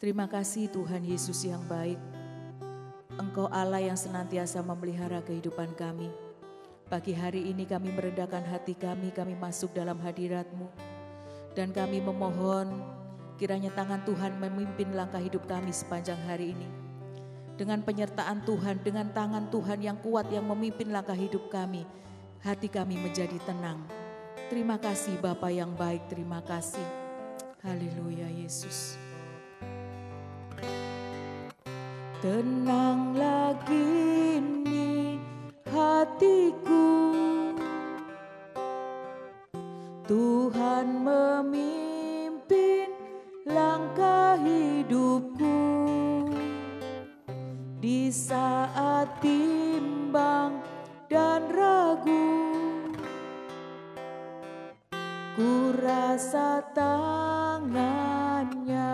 Terima kasih Tuhan Yesus yang baik. Engkau Allah yang senantiasa memelihara kehidupan kami. Pagi hari ini kami merendahkan hati kami masuk dalam hadirat-Mu. Dan kami memohon kiranya tangan Tuhan memimpin langkah hidup kami sepanjang hari ini. Dengan penyertaan Tuhan, dengan tangan Tuhan yang kuat yang memimpin langkah hidup kami, hati kami menjadi tenang. Terima kasih Bapa yang baik, terima kasih. Haleluya Yesus. Tenanglah kini hatiku, Tuhan memimpin langkah hidupku. Di saat bimbang dan ragu, ku rasa tangannya.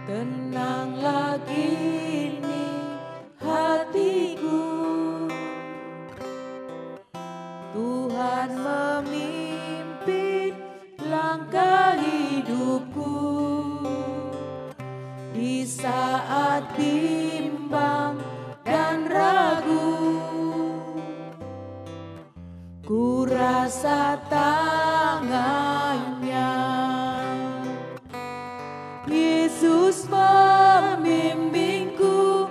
Tenanglah kini hatiku, Tuhan memimpin langkah hidupku. Di saat bimbang dan ragu, ku rasa tangannya. Yesus membimbingku,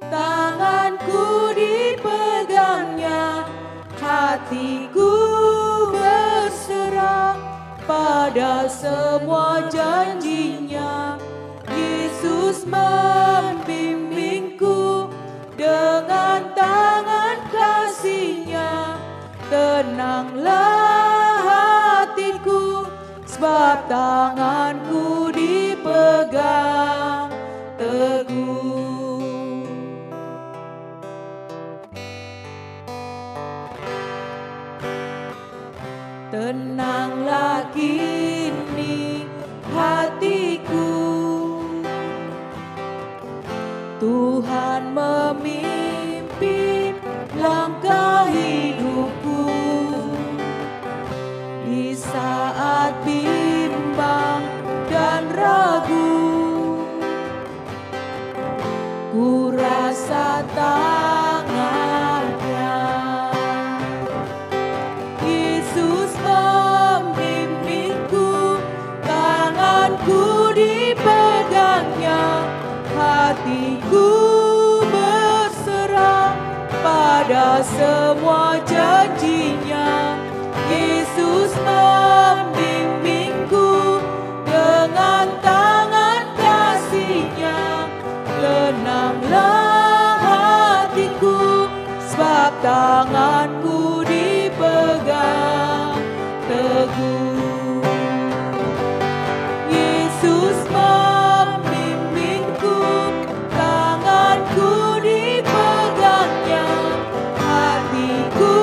tanganku dipegangnya, hatiku berserah pada semua janjinya. Yesus membimbingku dengan tangan kasih-Nya. Tenanglah hatiku, sebab tanganku dipegang teguh. Tenanglah kini hatiku, Tuhan memimpin langkah hidupku. Di saat bimbang dan ragu, ku rasa tangannya. Yesus membimbingku, tanganku dipegangnya, hatiku berserah pada semua janjinya. Yesus membimbingku dengan tangan kasih-Nya. Tenanglah hatiku, sebab tanganku dipegang teguh. Yesus membimbingku, tanganku dipegangnya, hatiku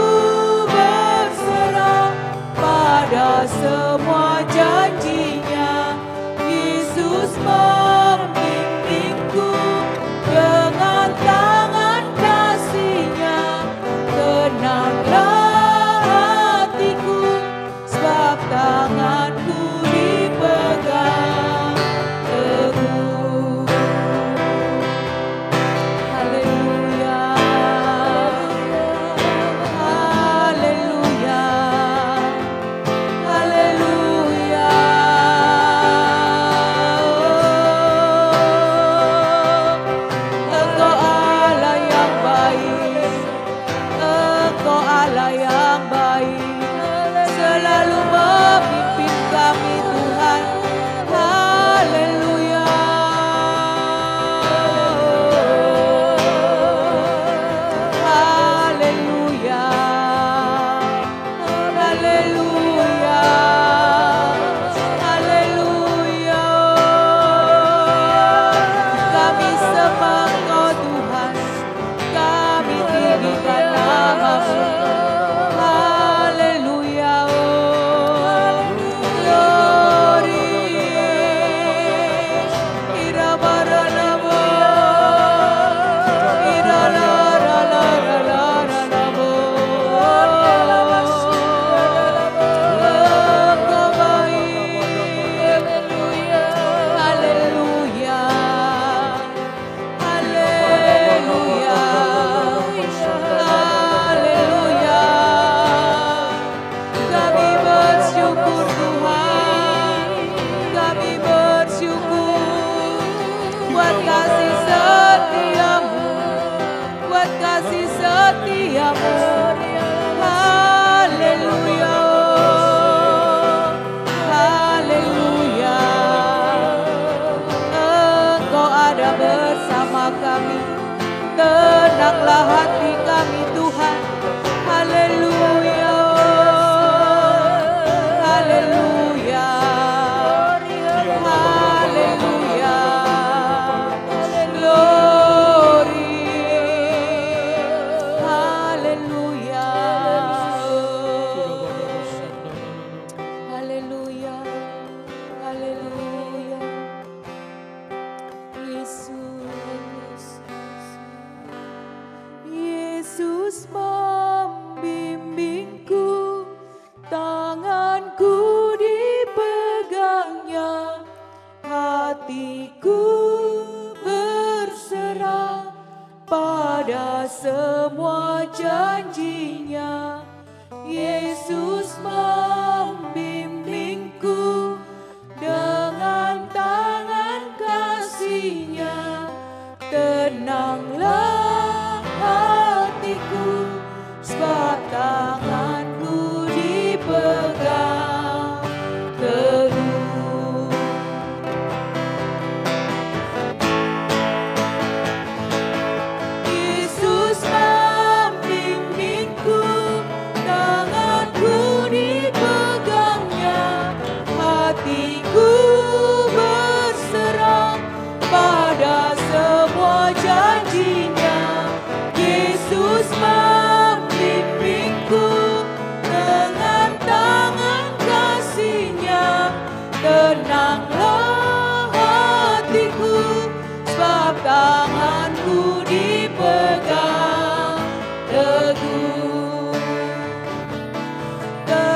berserah pada semua janjinya. Yesus membimbingku dengan tangan kasih-Nya. Tenanglah hatiku, sebab tanganku dipegang teguh. Haleluya, haleluya, haleluya.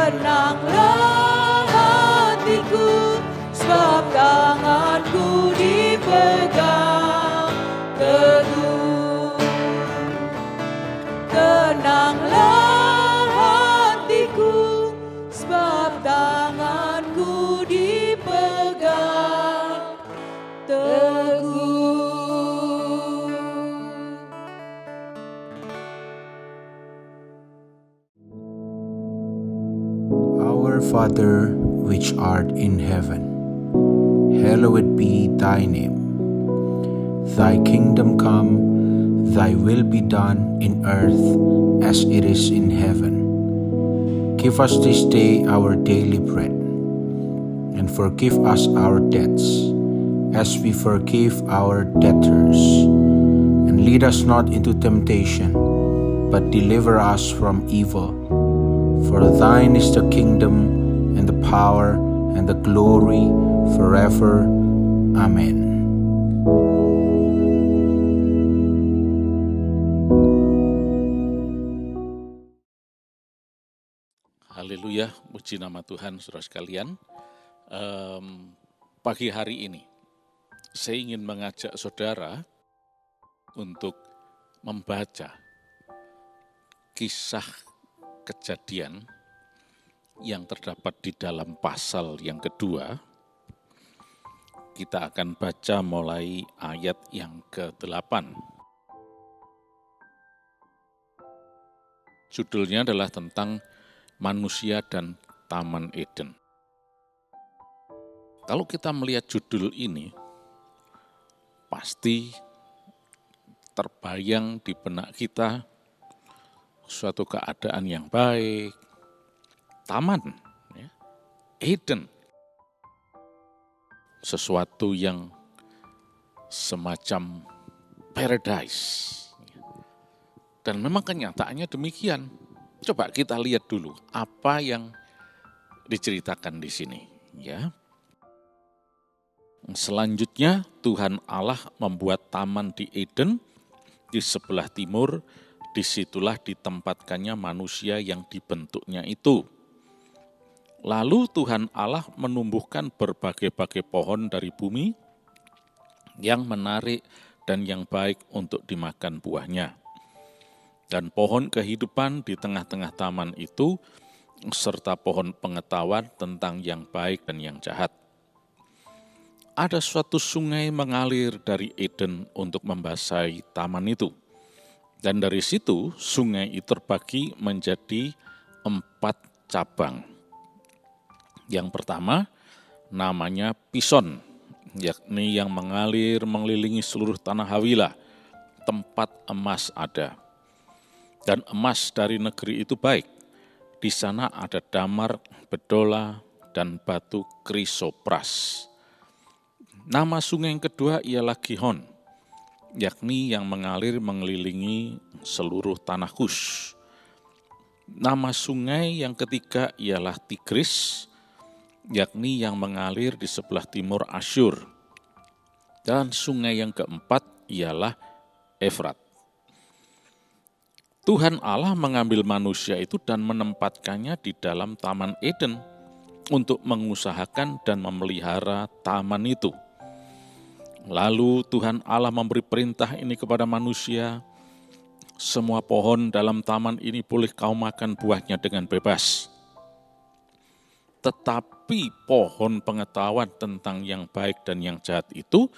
Tenanglah hatiku, sebab tanganku dipegang teguh. Tenanglah hatiku, sebab tanganku dipegang teguh. Our Father, which art in heaven, hallowed be thy name. Thy kingdom come, thy will be done in earth as it is in heaven. Give us this day our daily bread, and forgive us our debts, as we forgive our debtors. And lead us not into temptation, but deliver us from evil. For thine is the kingdom, and the power, and the glory, forever. Amen. Haleluya, puji nama Tuhan saudara sekalian. Pagi hari ini, saya ingin mengajak saudara untuk membaca kisah kejadian yang terdapat di dalam pasal yang kedua. Kita akan baca mulai ayat yang ke-8. Judulnya adalah tentang manusia dan Taman Eden. Kalau kita melihat judul ini, pasti terbayang di benak kita suatu keadaan yang baik, taman, ya, Eden, sesuatu yang semacam paradise. Dan memang kenyataannya demikian. Coba kita lihat dulu apa yang diceritakan di sini, ya. Selanjutnya Tuhan Allah membuat taman di Eden di sebelah timur. Disitulah ditempatkannya manusia yang dibentuknya itu. Lalu Tuhan Allah menumbuhkan berbagai-bagai pohon dari bumi yang menarik dan yang baik untuk dimakan buahnya. Dan pohon kehidupan di tengah-tengah taman itu, serta pohon pengetahuan tentang yang baik dan yang jahat. Ada suatu sungai mengalir dari Eden untuk membasahi taman itu. Dan dari situ sungai itu terbagi menjadi 4 cabang. Yang pertama namanya Pison, yakni yang mengalir mengelilingi seluruh tanah Hawilah, tempat emas ada. Dan emas dari negeri itu baik. Di sana ada damar, bedola, dan batu krisopras. Nama sungai yang kedua ialah Gihon, yakni yang mengalir mengelilingi seluruh tanah Kus. Nama sungai yang ketiga ialah Tigris, yakni yang mengalir di sebelah timur Asyur. Dan sungai yang keempat ialah Efrat. Tuhan Allah mengambil manusia itu dan menempatkannya di dalam Taman Eden untuk mengusahakan dan memelihara taman itu. Lalu Tuhan Allah memberi perintah ini kepada manusia, semua pohon dalam taman ini boleh kau makan buahnya dengan bebas. Tetapi pohon pengetahuan tentang yang baik dan yang jahat itu,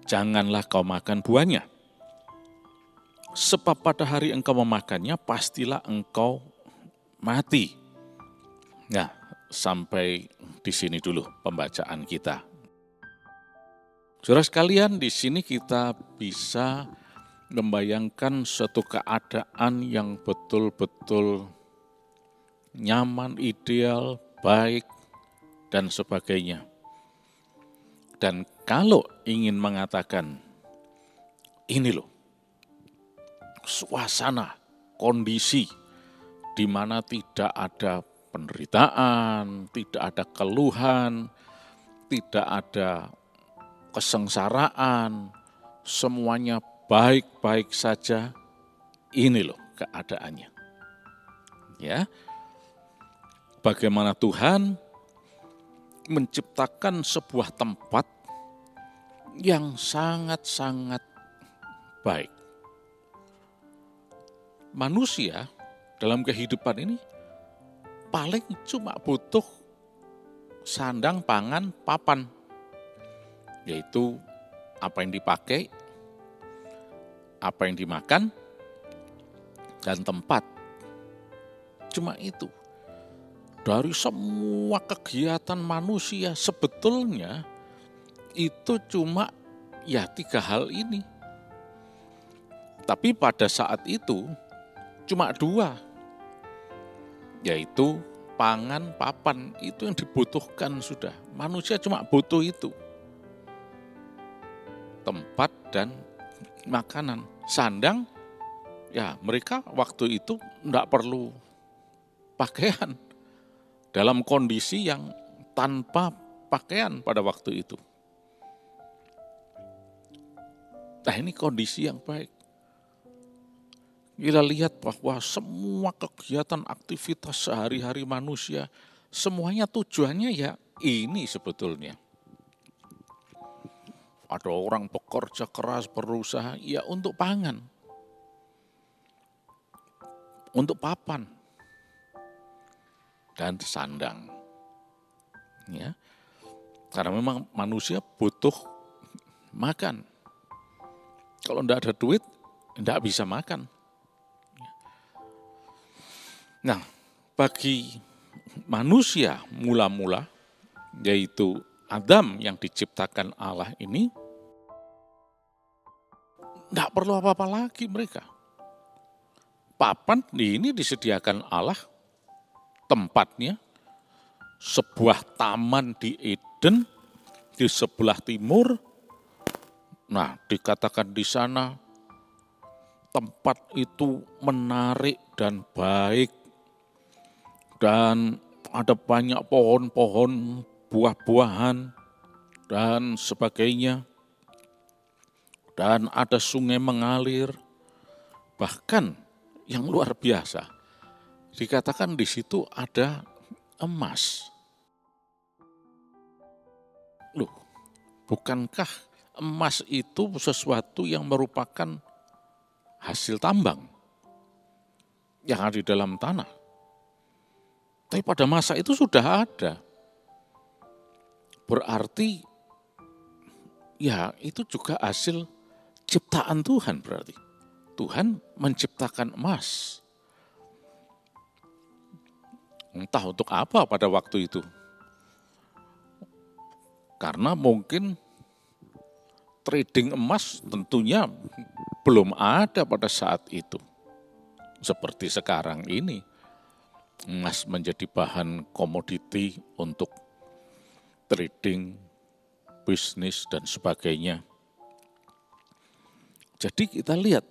janganlah kau makan buahnya. Sebab pada hari engkau memakannya, pastilah engkau mati. Nah, sampai di sini dulu pembacaan kita. Saudara sekalian, di sini kita bisa membayangkan suatu keadaan yang betul-betul nyaman, ideal, baik, dan sebagainya. Dan kalau ingin mengatakan, ini loh, suasana, kondisi, di mana tidak ada penderitaan, tidak ada keluhan, tidak ada kesengsaraan, semuanya baik-baik saja. Ini loh keadaannya. Ya. bagaimana Tuhan menciptakan sebuah tempat yang sangat-sangat baik. Manusia dalam kehidupan ini paling cuma butuh sandang, pangan, papan, yaitu apa yang dipakai, apa yang dimakan, dan tempat. Cuma itu. Dari semua kegiatan manusia sebetulnya itu cuma 3 hal ini. Tapi pada saat itu cuma 2, yaitu pangan, papan, itu yang dibutuhkan sudah. Manusia cuma butuh itu. Tempat dan makanan. Sandang, mereka waktu itu tidak perlu pakaian. Dalam kondisi yang tanpa pakaian pada waktu itu. Nah, ini kondisi yang baik. Kita lihat bahwa semua kegiatan aktivitas sehari-hari manusia, semuanya tujuannya ini sebetulnya. Ada orang bekerja keras, berusaha, untuk pangan. Untuk papan. Dan sandang. Ya. Karena memang manusia butuh makan. Kalau tidak ada duit, tidak bisa makan. Nah, bagi manusia mula-mula, yaitu Adam yang diciptakan Allah ini, tidak perlu apa-apa lagi mereka. Papan ini disediakan Allah, tempatnya, sebuah taman di Eden, di sebelah timur. Nah, dikatakan di sana, tempat itu menarik dan baik. Dan ada banyak pohon-pohon, buah-buahan, dan sebagainya. Dan ada sungai mengalir. Bahkan yang luar biasa, dikatakan di situ ada emas. Loh, bukankah emas itu sesuatu yang merupakan hasil tambang yang ada di dalam tanah? Tapi pada masa itu sudah ada. Berarti itu juga hasil ciptaan Tuhan berarti. Tuhan menciptakan emas. Entah untuk apa pada waktu itu. Karena mungkin trading emas tentunya belum ada pada saat itu. Seperti sekarang ini, emas menjadi bahan komoditi untuk trading, bisnis, dan sebagainya. Jadi kita lihat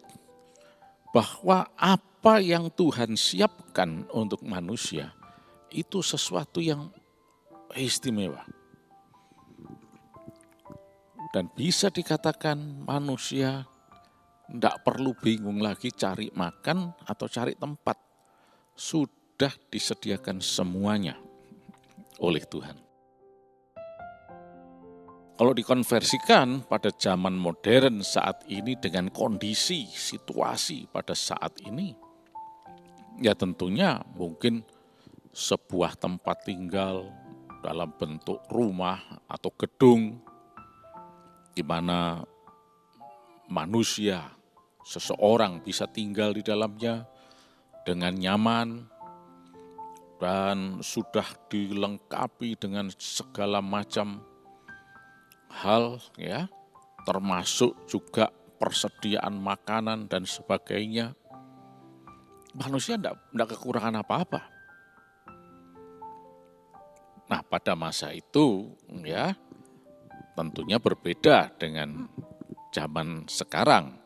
bahwa apa yang Tuhan siapkan untuk manusia, itu sesuatu yang istimewa. Dan bisa dikatakan manusia tidak perlu bingung lagi cari makan atau cari tempat. Sudah disediakan semuanya oleh Tuhan. Kalau dikonversikan pada zaman modern saat ini dengan kondisi, situasi pada saat ini, tentunya mungkin sebuah tempat tinggal dalam bentuk rumah atau gedung, di mana manusia, seseorang bisa tinggal di dalamnya dengan nyaman dan sudah dilengkapi dengan segala macam hal, termasuk juga persediaan makanan dan sebagainya. Manusia tidak kekurangan apa-apa. Nah, pada masa itu tentunya berbeda dengan zaman sekarang.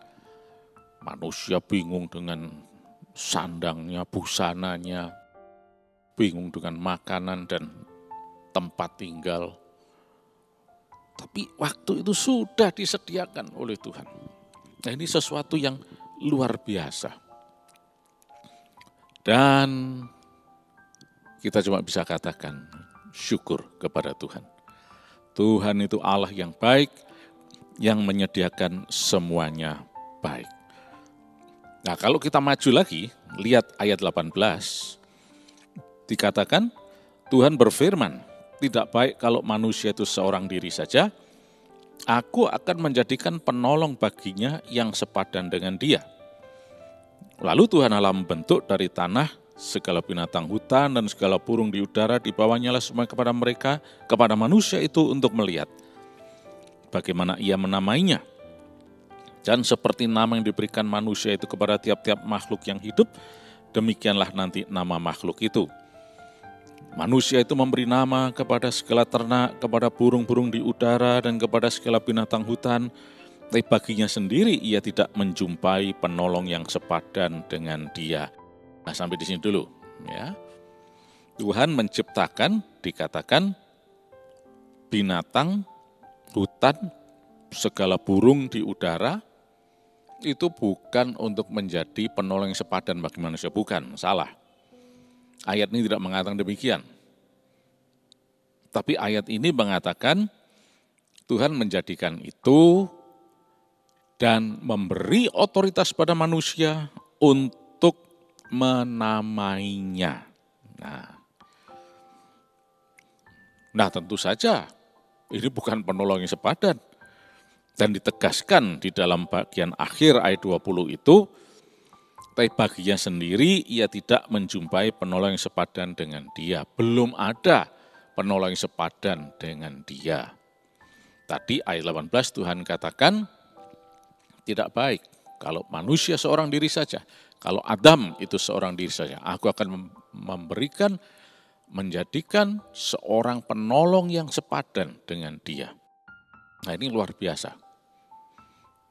Manusia bingung dengan sandangnya, busananya, bingung dengan makanan dan tempat tinggal. Tapi waktu itu sudah disediakan oleh Tuhan. Nah, ini sesuatu yang luar biasa. Dan kita cuma bisa katakan syukur kepada Tuhan. Tuhan itu Allah yang baik, yang menyediakan semuanya baik. Nah, kalau kita maju lagi, lihat ayat 18. Dikatakan, Tuhan berfirman, tidak baik kalau manusia itu seorang diri saja, aku akan menjadikan penolong baginya yang sepadan dengan dia. Lalu Tuhan Allah membentuk dari tanah segala binatang hutan dan segala burung di udara, dibawanya lah semua kepada mereka, kepada manusia itu untuk melihat bagaimana ia menamainya. Dan seperti nama yang diberikan manusia itu kepada tiap-tiap makhluk yang hidup, demikianlah nanti nama makhluk itu. Manusia itu memberi nama kepada segala ternak, kepada burung-burung di udara, dan kepada segala binatang hutan. Tapi baginya sendiri ia tidak menjumpai penolong yang sepadan dengan dia. Nah, sampai di sini dulu. Ya. Tuhan menciptakan, dikatakan, binatang, hutan, segala burung di udara, itu bukan untuk menjadi penolong yang sepadan bagi manusia. Bukan, salah. Ayat ini tidak mengatakan demikian. Tapi ayat ini mengatakan Tuhan menjadikan itu dan memberi otoritas pada manusia untuk menamainya. Nah, tentu saja ini bukan penolong yang sepadan. Dan ditegaskan di dalam bagian akhir ayat 20 itu, tapi baginya sendiri ia tidak menjumpai penolong yang sepadan dengan dia. Belum ada penolong yang sepadan dengan dia. Tadi ayat 18 Tuhan katakan, tidak baik kalau manusia seorang diri saja. Kalau Adam itu seorang diri saja, aku akan menjadikan seorang penolong yang sepadan dengan dia. Nah, ini luar biasa.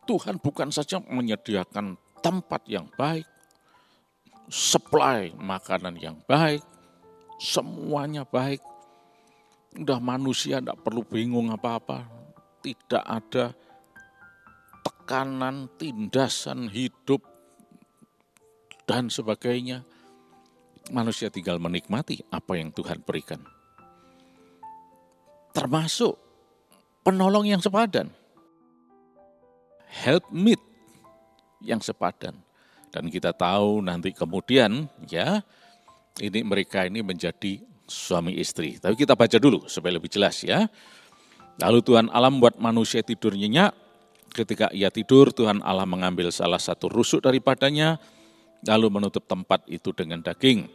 Tuhan bukan saja menyediakan tempat yang baik, supply makanan yang baik, semuanya baik. Udah manusia tidak perlu bingung apa-apa, tidak ada tekanan, tindasan hidup, dan sebagainya. Manusia tinggal menikmati apa yang Tuhan berikan. Termasuk penolong yang sepadan. Helpmeet yang sepadan. Dan kita tahu nanti kemudian ya mereka ini menjadi suami istri. Tapi kita baca dulu supaya lebih jelas ya. Lalu Tuhan Allah membuat manusia tidur nyenyak. Ketika ia tidur, Tuhan Allah mengambil salah satu rusuk daripadanya, lalu menutup tempat itu dengan daging.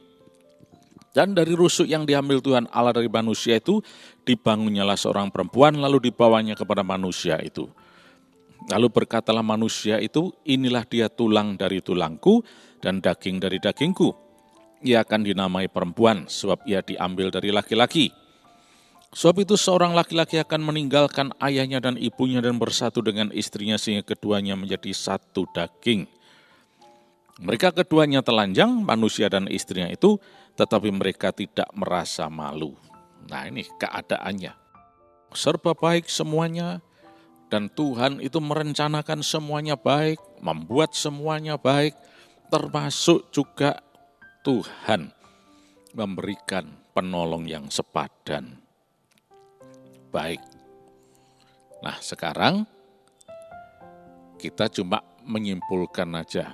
Dan dari rusuk yang diambil Tuhan Allah dari manusia itu, dibangunnyalah seorang perempuan, lalu dibawanya kepada manusia itu. Lalu berkatalah manusia itu, inilah dia tulang dari tulangku dan daging dari dagingku. Ia akan dinamai perempuan, sebab ia diambil dari laki-laki. Sebab itu seorang laki-laki akan meninggalkan ayahnya dan ibunya dan bersatu dengan istrinya sehingga keduanya menjadi satu daging. Mereka keduanya telanjang, manusia dan istrinya itu, tetapi mereka tidak merasa malu. Nah, ini keadaannya. Serba baik semuanya. Dan Tuhan itu merencanakan semuanya baik, membuat semuanya baik, termasuk juga Tuhan memberikan penolong yang sepadan. Baik. Nah, sekarang kita cuma menyimpulkan aja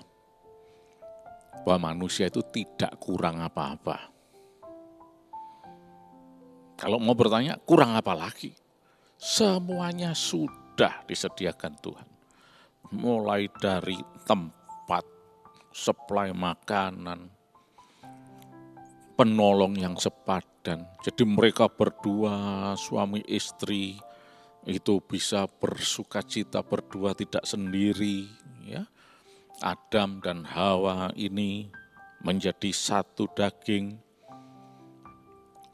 bahwa manusia itu tidak kurang apa-apa. Kalau mau bertanya, kurang apa lagi? Semuanya sudah disediakan Tuhan. Mulai dari tempat, suplai makanan, penolong yang sepadan. Jadi mereka berdua, suami istri, itu bisa bersukacita berdua, tidak sendiri. Ya. Adam dan Hawa ini menjadi satu daging.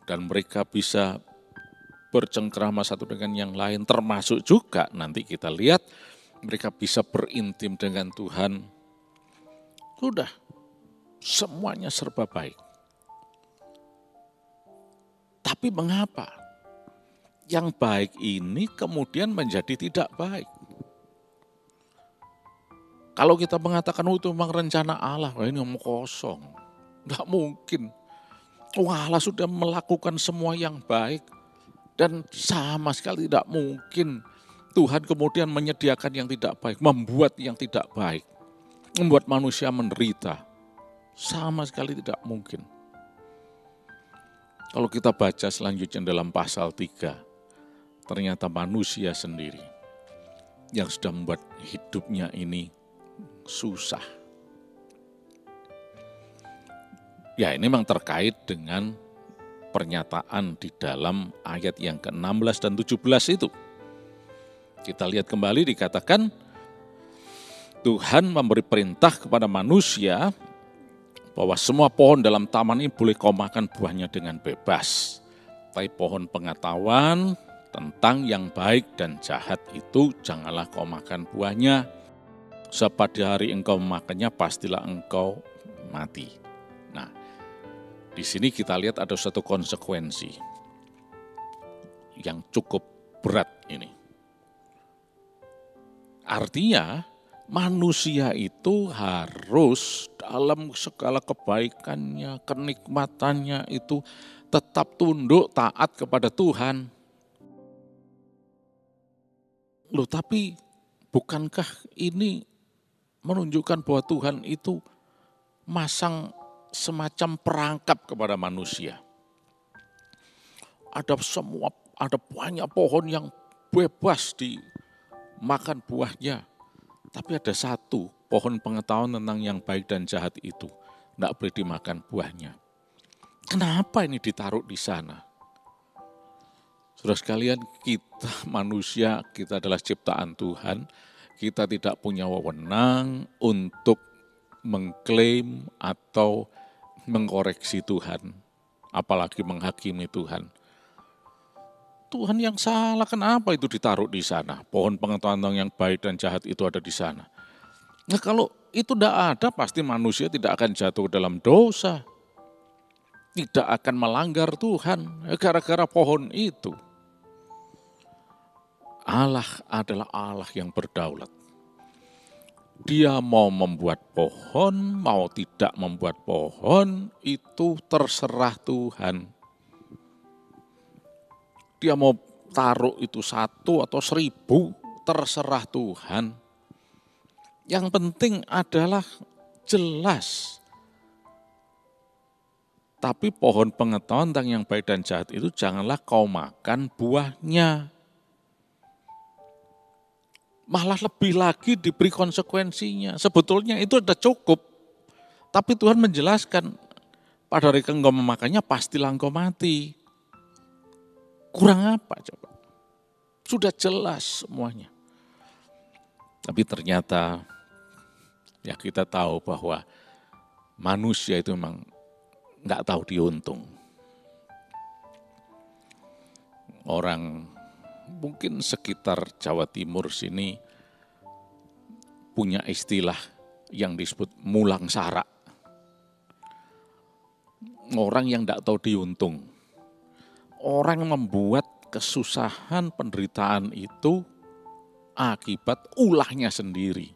Dan mereka bisa bercengkrama satu dengan yang lain, termasuk juga nanti kita lihat mereka bisa berintim dengan Tuhan. Sudah, semuanya serba baik. Tapi mengapa yang baik ini kemudian menjadi tidak baik? Kalau kita mengatakan itu memang rencana Allah, ini omong kosong. Tidak mungkin. Allah sudah melakukan semua yang baik dan sama sekali tidak mungkin Tuhan kemudian menyediakan yang tidak baik, membuat yang tidak baik, membuat manusia menderita. Sama sekali tidak mungkin. Kalau kita baca selanjutnya dalam pasal 3, ternyata manusia sendiri yang sudah membuat hidupnya ini susah. Ya, ini memang terkait dengan pernyataan di dalam ayat yang ke-16 dan 17 itu. Kita lihat kembali dikatakan, Tuhan memberi perintah kepada manusia bahwa semua pohon dalam taman ini boleh kau makan buahnya dengan bebas. Tapi pohon pengetahuan tentang yang baik dan jahat itu janganlah kau makan buahnya. Sebab pada hari engkau memakannya pastilah engkau mati. Nah, di sini kita lihat ada satu konsekuensi yang cukup berat ini. Artinya manusia itu harus dalam segala kebaikannya, kenikmatannya itu tetap tunduk taat kepada Tuhan. Loh, tapi bukankah ini menunjukkan bahwa Tuhan itu masang semacam perangkap kepada manusia? Ada banyak pohon yang bebas dimakan buahnya. Tapi ada satu pohon pengetahuan tentang yang baik dan jahat itu tidak boleh dimakan buahnya. Kenapa ini ditaruh di sana? Saudara sekalian, kita manusia, kita adalah ciptaan Tuhan. Kita tidak punya wewenang untuk mengklaim atau mengkoreksi Tuhan, apalagi menghakimi Tuhan. Tuhan yang salah, kenapa itu ditaruh di sana? Pohon pengetahuan tentang yang baik dan jahat itu ada di sana. Nah, kalau itu tidak ada, pasti manusia tidak akan jatuh dalam dosa. Tidak akan melanggar Tuhan, gara-gara pohon itu. Allah adalah Allah yang berdaulat. Dia mau membuat pohon, mau tidak membuat pohon, itu terserah Tuhan. Dia mau taruh itu 1 atau 1000, terserah Tuhan. Yang penting adalah jelas. Tapi pohon pengetahuan tentang yang baik dan jahat itu janganlah kau makan buahnya. Malah lebih lagi diberi konsekuensinya. Sebetulnya itu sudah cukup. Tapi Tuhan menjelaskan, pada hari engkau memakannya pastilah engkau mati. Kurang apa coba? Sudah jelas semuanya. Tapi ternyata ya kita tahu bahwa manusia itu memang nggak tahu diuntung. Orang mungkin sekitar Jawa Timur sini punya istilah yang disebut mulang sara. Orang yang nggak tahu diuntung. Orang membuat kesusahan, penderitaan itu akibat ulahnya sendiri.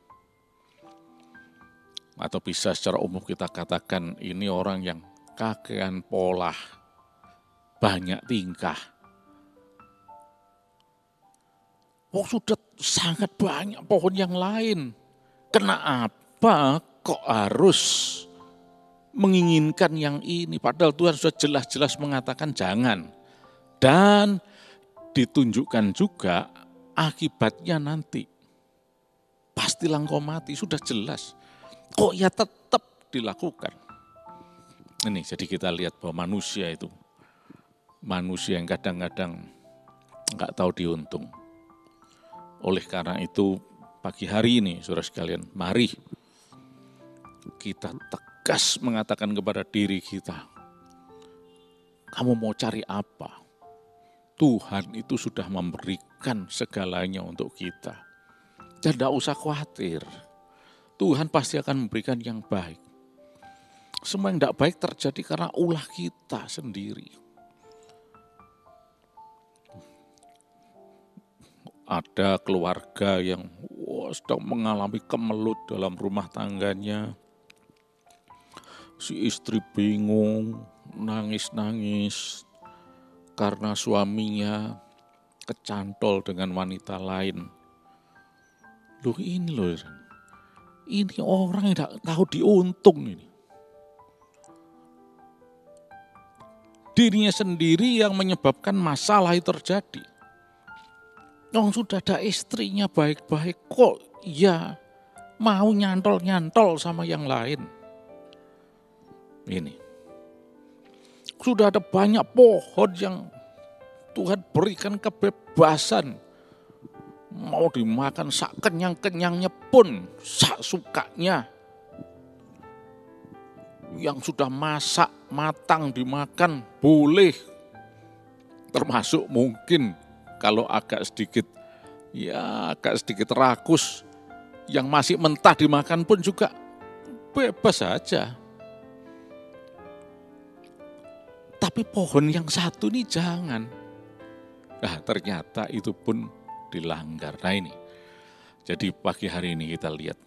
Atau bisa secara umum kita katakan ini orang yang kakean pola, banyak tingkah. Oh, sudah sangat banyak pohon yang lain. Kenapa kok harus menginginkan yang ini? Padahal Tuhan sudah jelas-jelas mengatakan jangan. Dan ditunjukkan juga akibatnya nanti. Pastilah engkau mati, sudah jelas. Kok ya tetap dilakukan? Ini jadi kita lihat bahwa manusia itu, manusia yang kadang-kadang enggak tahu diuntung. Oleh karena itu pagi hari ini saudara sekalian, mari kita tegas mengatakan kepada diri kita, kamu mau cari apa? Tuhan itu sudah memberikan segalanya untuk kita. Dan tidak usah khawatir. Tuhan pasti akan memberikan yang baik. Semua yang tidak baik terjadi karena ulah kita sendiri. Ada keluarga yang sedang mengalami kemelut dalam rumah tangganya. Si istri bingung, nangis-nangis karena suaminya kecantol dengan wanita lain. Loh ini loh, ini orang yang tidak tahu diuntung ini. Dirinya sendiri yang menyebabkan masalah itu terjadi. Yang sudah ada istrinya baik-baik kok ya mau nyantol-nyantol sama yang lain. Ini. Sudah ada banyak pohon yang Tuhan berikan kebebasan. Mau dimakan sak kenyang-kenyangnya pun, sak sukanya. Yang sudah masak, matang dimakan, boleh. Termasuk mungkin kalau agak sedikit rakus, yang masih mentah dimakan pun juga bebas saja. Tapi pohon yang satu ini jangan. Nah, ternyata itu pun dilanggar. Nah ini, jadi pagi hari ini kita lihat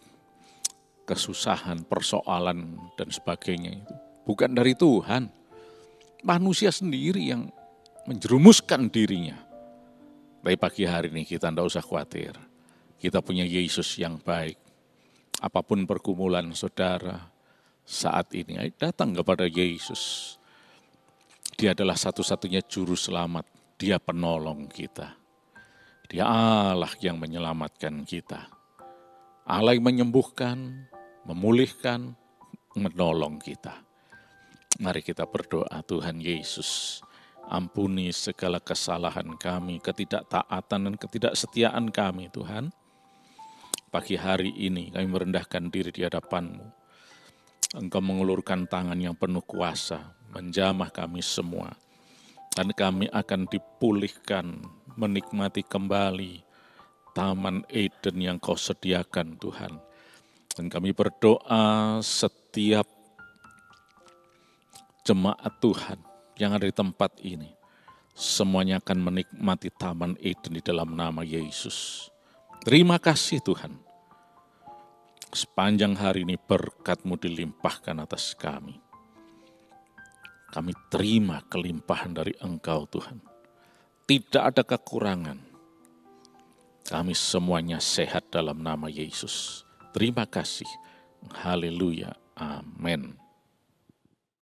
kesusahan, persoalan dan sebagainya itu bukan dari Tuhan. Manusia sendiri yang menjerumuskan dirinya. Tapi pagi hari ini kita tidak usah khawatir. Kita punya Yesus yang baik. Apapun pergumulan saudara saat ini, datang kepada Yesus. Dia adalah satu-satunya juru selamat. Dia penolong kita. Dia Allah yang menyelamatkan kita. Allah yang menyembuhkan, memulihkan, menolong kita. Mari kita berdoa, Tuhan Yesus, ampuni segala kesalahan kami, ketidaktaatan dan ketidaksetiaan kami, Tuhan. Pagi hari ini kami merendahkan diri di hadapan-Mu. Engkau mengulurkan tangan yang penuh kuasa, menjamah kami semua. Dan kami akan dipulihkan, menikmati kembali Taman Eden yang Kau sediakan, Tuhan. Dan kami berdoa setiap jemaat Tuhan yang ada di tempat ini, semuanya akan menikmati Taman Eden di dalam nama Yesus. Terima kasih Tuhan. Sepanjang hari ini berkat-Mu dilimpahkan atas kami. Kami terima kelimpahan dari Engkau Tuhan. Tidak ada kekurangan. Kami semuanya sehat dalam nama Yesus. Terima kasih. Haleluya. Amin.